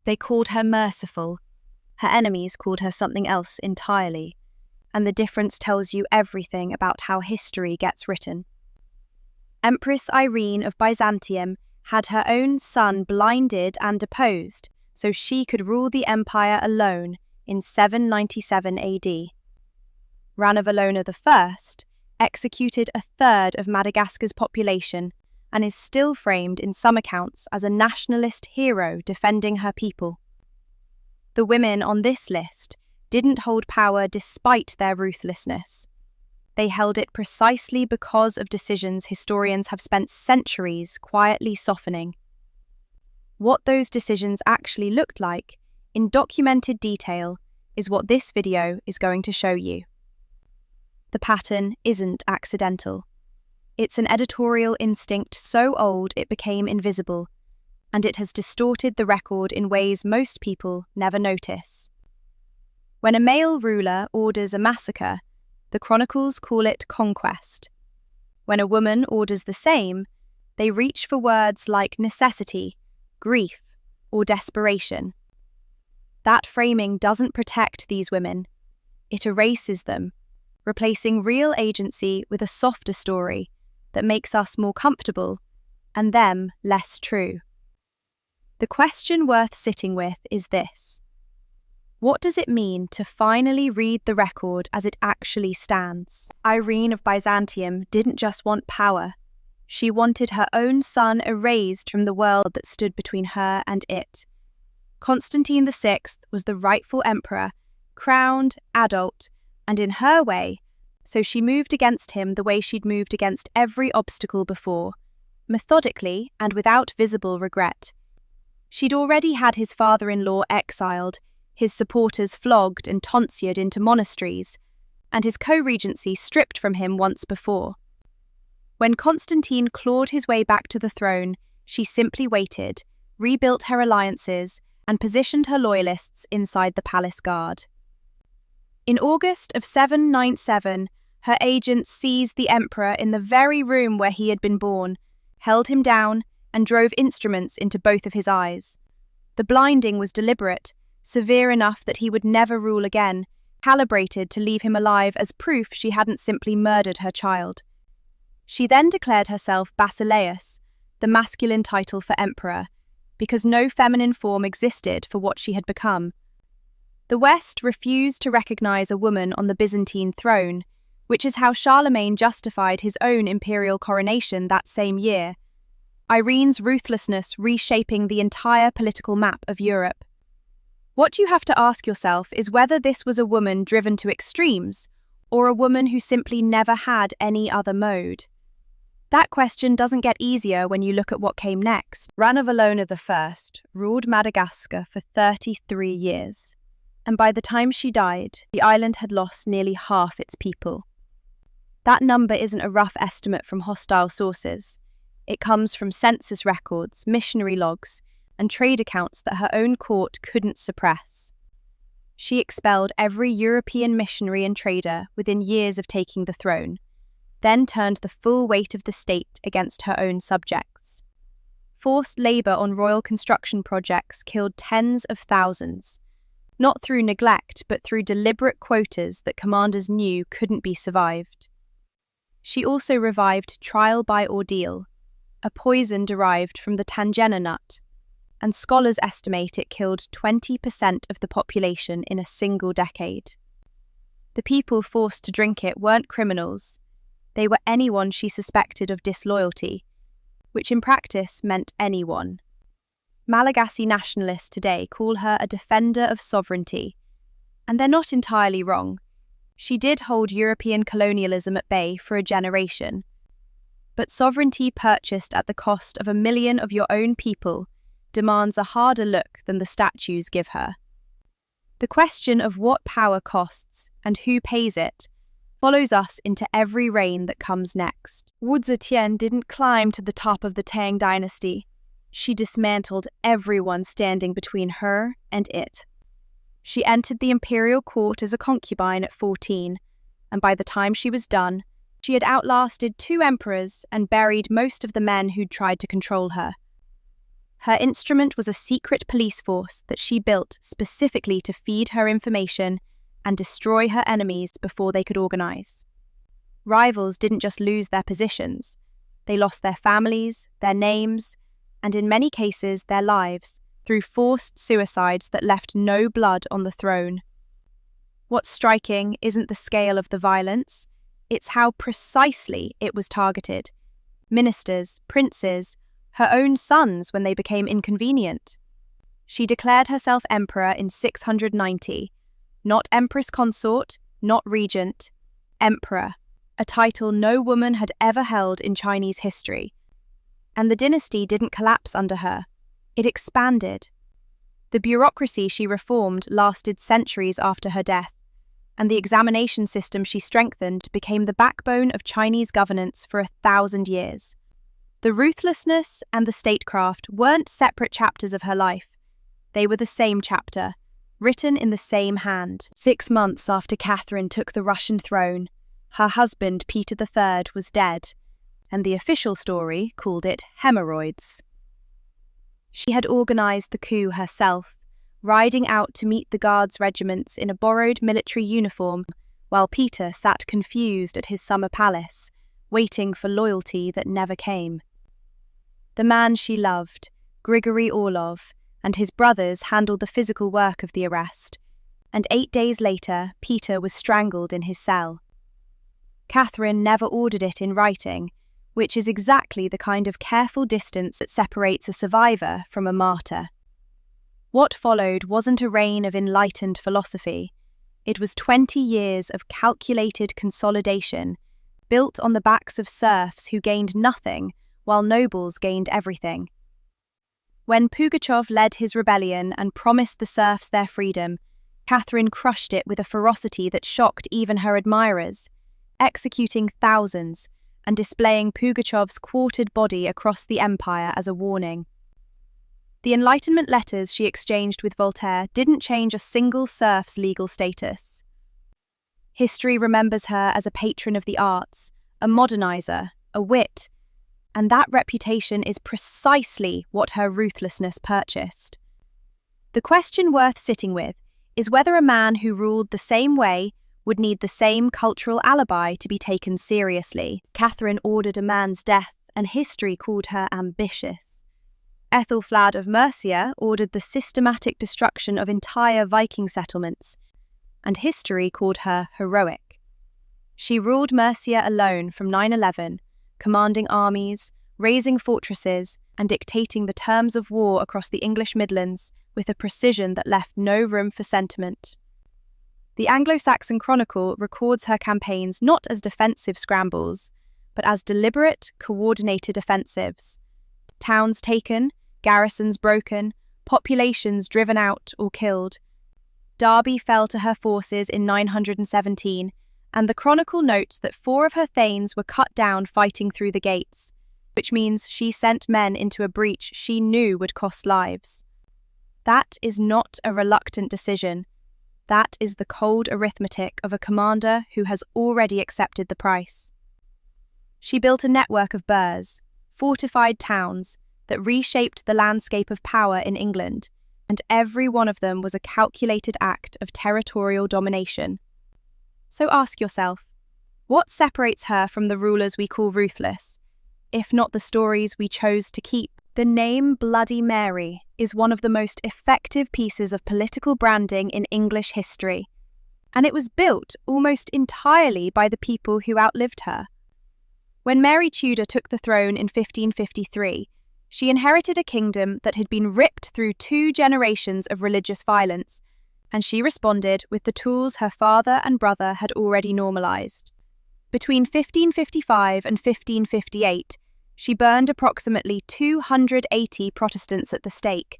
They called her merciful. Her enemies called her something else entirely. And the difference tells you everything about how history gets written. Empress Irene of Byzantium had her own son blinded and deposed so she could rule the empire alone in 797 AD. Ranavalona I executed a third of Madagascar's population and is still framed in some accounts as a nationalist hero defending her people. The women on this list didn't hold power despite their ruthlessness. They held it precisely because of decisions historians have spent centuries quietly softening. What those decisions actually looked like, in documented detail, is what this video is going to show you. The pattern isn't accidental. It's an editorial instinct so old it became invisible, and it has distorted the record in ways most people never notice. When a male ruler orders a massacre, the chronicles call it conquest. When a woman orders the same, they reach for words like necessity, grief, or desperation. That framing doesn't protect these women. It erases them, replacing real agency with a softer story that makes us more comfortable and them less true. The question worth sitting with is this: what does it mean to finally read the record as it actually stands? Irene of Byzantium didn't just want power. She wanted her own son erased from the world that stood between her and it. Constantine VI was the rightful emperor, crowned, adult, and in her way, so she moved against him the way she'd moved against every obstacle before, methodically and without visible regret. She'd already had his father-in-law exiled, his supporters flogged and tonsured into monasteries, and his co-regency stripped from him once before. When Constantine clawed his way back to the throne, she simply waited, rebuilt her alliances, and positioned her loyalists inside the palace guard. In August of 797, her agents seized the emperor in the very room where he had been born, held him down, and drove instruments into both of his eyes. The blinding was deliberate, severe enough that he would never rule again, calibrated to leave him alive as proof she hadn't simply murdered her child. She then declared herself Basileus, the masculine title for emperor, because no feminine form existed for what she had become. The West refused to recognize a woman on the Byzantine throne, which is how Charlemagne justified his own imperial coronation that same year. Irene's ruthlessness reshaping the entire political map of Europe. What you have to ask yourself is whether this was a woman driven to extremes, or a woman who simply never had any other mode. That question doesn't get easier when you look at what came next. Ranavalona I ruled Madagascar for 33 years, and by the time she died, the island had lost nearly half its people. That number isn't a rough estimate from hostile sources. It comes from census records, missionary logs, and trade accounts that her own court couldn't suppress. She expelled every European missionary and trader within years of taking the throne, then turned the full weight of the state against her own subjects. Forced labour on royal construction projects killed tens of thousands, not through neglect but through deliberate quotas that commanders knew couldn't be survived. She also revived trial by ordeal, a poison derived from the tangena nut, and scholars estimate it killed 20% of the population in a single decade. The people forced to drink it weren't criminals. They were anyone she suspected of disloyalty, which in practice meant anyone. Malagasy nationalists today call her a defender of sovereignty, and they're not entirely wrong. She did hold European colonialism at bay for a generation, but sovereignty purchased at the cost of 1 million of your own people demands a harder look than the statues give her. The question of what power costs and who pays it follows us into every reign that comes next. Zetian didn't climb to the top of the Tang dynasty. She dismantled everyone standing between her and it. She entered the imperial court as a concubine at 14, and by the time she was done, she had outlasted 2 emperors and buried most of the men who'd tried to control her. Her instrument was a secret police force that she built specifically to feed her information and destroy her enemies before they could organize. Rivals didn't just lose their positions, they lost their families, their names, and in many cases their lives, through forced suicides that left no blood on the throne. What's striking isn't the scale of the violence, it's how precisely it was targeted. Ministers, princes, her own sons when they became inconvenient. She declared herself emperor in 690, not empress consort, not regent, emperor, a title no woman had ever held in Chinese history. And the dynasty didn't collapse under her, it expanded. The bureaucracy she reformed lasted centuries after her death, and the examination system she strengthened became the backbone of Chinese governance for 1,000 years. The ruthlessness and the statecraft weren't separate chapters of her life. They were the same chapter, written in the same hand. 6 months after Catherine took the Russian throne, her husband Peter III was dead, and the official story called it hemorrhoids. She had organized the coup herself, riding out to meet the Guards regiments in a borrowed military uniform, while Peter sat confused at his summer palace, waiting for loyalty that never came. The man she loved, Grigory Orlov, and his brothers handled the physical work of the arrest, and 8 days later Peter was strangled in his cell. Catherine never ordered it in writing, which is exactly the kind of careful distance that separates a survivor from a martyr. What followed wasn't a reign of enlightened philosophy. It was 20 years of calculated consolidation, built on the backs of serfs who gained nothing while nobles gained everything. When Pugachev led his rebellion and promised the serfs their freedom, Catherine crushed it with a ferocity that shocked even her admirers, executing thousands and displaying Pugachev's quartered body across the empire as a warning. The Enlightenment letters she exchanged with Voltaire didn't change a single serf's legal status. History remembers her as a patron of the arts, a modernizer, a wit, and that reputation is precisely what her ruthlessness purchased. The question worth sitting with is whether a man who ruled the same way would need the same cultural alibi to be taken seriously. Catherine ordered a man's death, and history called her ambitious. Æthelflæd of Mercia ordered the systematic destruction of entire Viking settlements, and history called her heroic. She ruled Mercia alone from 911, commanding armies, raising fortresses, and dictating the terms of war across the English Midlands with a precision that left no room for sentiment. The Anglo-Saxon Chronicle records her campaigns not as defensive scrambles, but as deliberate, coordinated offensives. Towns taken, garrisons broken, populations driven out or killed. Derby fell to her forces in 917, and the Chronicle notes that 4 of her thanes were cut down fighting through the gates, which means she sent men into a breach she knew would cost lives. That is not a reluctant decision. That is the cold arithmetic of a commander who has already accepted the price. She built a network of burghs, fortified towns, that reshaped the landscape of power in England, and every one of them was a calculated act of territorial domination. So ask yourself, what separates her from the rulers we call ruthless, if not the stories we chose to keep? The name Bloody Mary is one of the most effective pieces of political branding in English history, and it was built almost entirely by the people who outlived her. When Mary Tudor took the throne in 1553, she inherited a kingdom that had been ripped through 2 generations of religious violence, and she responded with the tools her father and brother had already normalized. Between 1555 and 1558, she burned approximately 280 Protestants at the stake,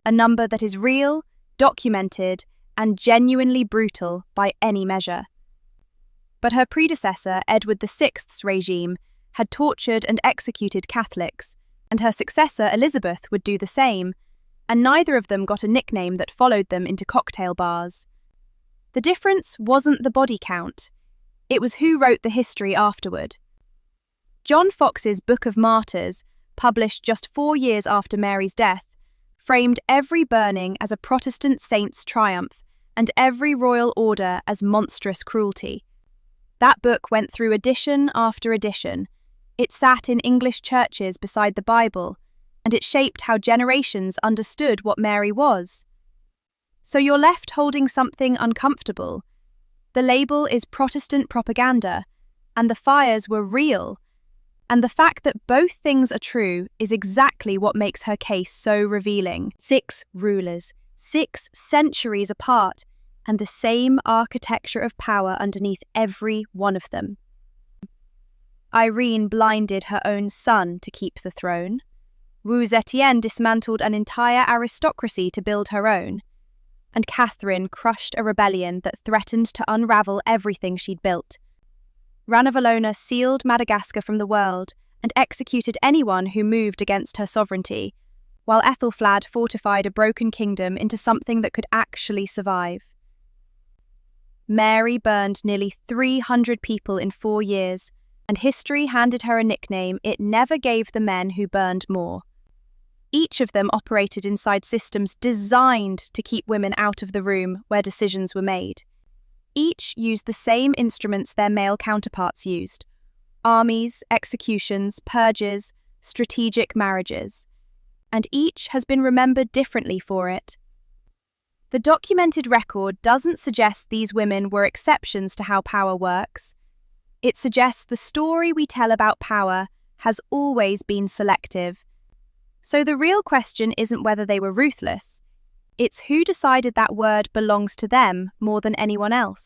a number that is real, documented, and genuinely brutal by any measure. But her predecessor, Edward VI's regime, had tortured and executed Catholics, and her successor, Elizabeth, would do the same, and neither of them got a nickname that followed them into cocktail bars. The difference wasn't the body count, it was who wrote the history afterward. John Fox's Book of Martyrs published just 4 years after Mary's death, framed every burning as a Protestant saint's triumph and every royal order as monstrous cruelty. That book went through edition after edition. It sat in English churches beside the Bible, and it shaped how generations understood what Mary was. So you're left holding something uncomfortable. The label is Protestant propaganda, and the fires were real. And the fact that both things are true is exactly what makes her case so revealing. 6 rulers, 6 centuries apart, and the same architecture of power underneath every one of them. Irene blinded her own son to keep the throne. Zetian dismantled an entire aristocracy to build her own. And Catherine crushed a rebellion that threatened to unravel everything she'd built. Ranavalona sealed Madagascar from the world and executed anyone who moved against her sovereignty, while Æthelflæd fortified a broken kingdom into something that could actually survive. Mary burned nearly 300 people in 4 years, and history handed her a nickname it never gave the men who burned more. Each of them operated inside systems designed to keep women out of the room where decisions were made. Each used the same instruments their male counterparts used: armies, executions, purges, strategic marriages. And each has been remembered differently for it. The documented record doesn't suggest these women were exceptions to how power works. It suggests the story we tell about power has always been selective. So the real question isn't whether they were ruthless. It's who decided that word belongs to them more than anyone else.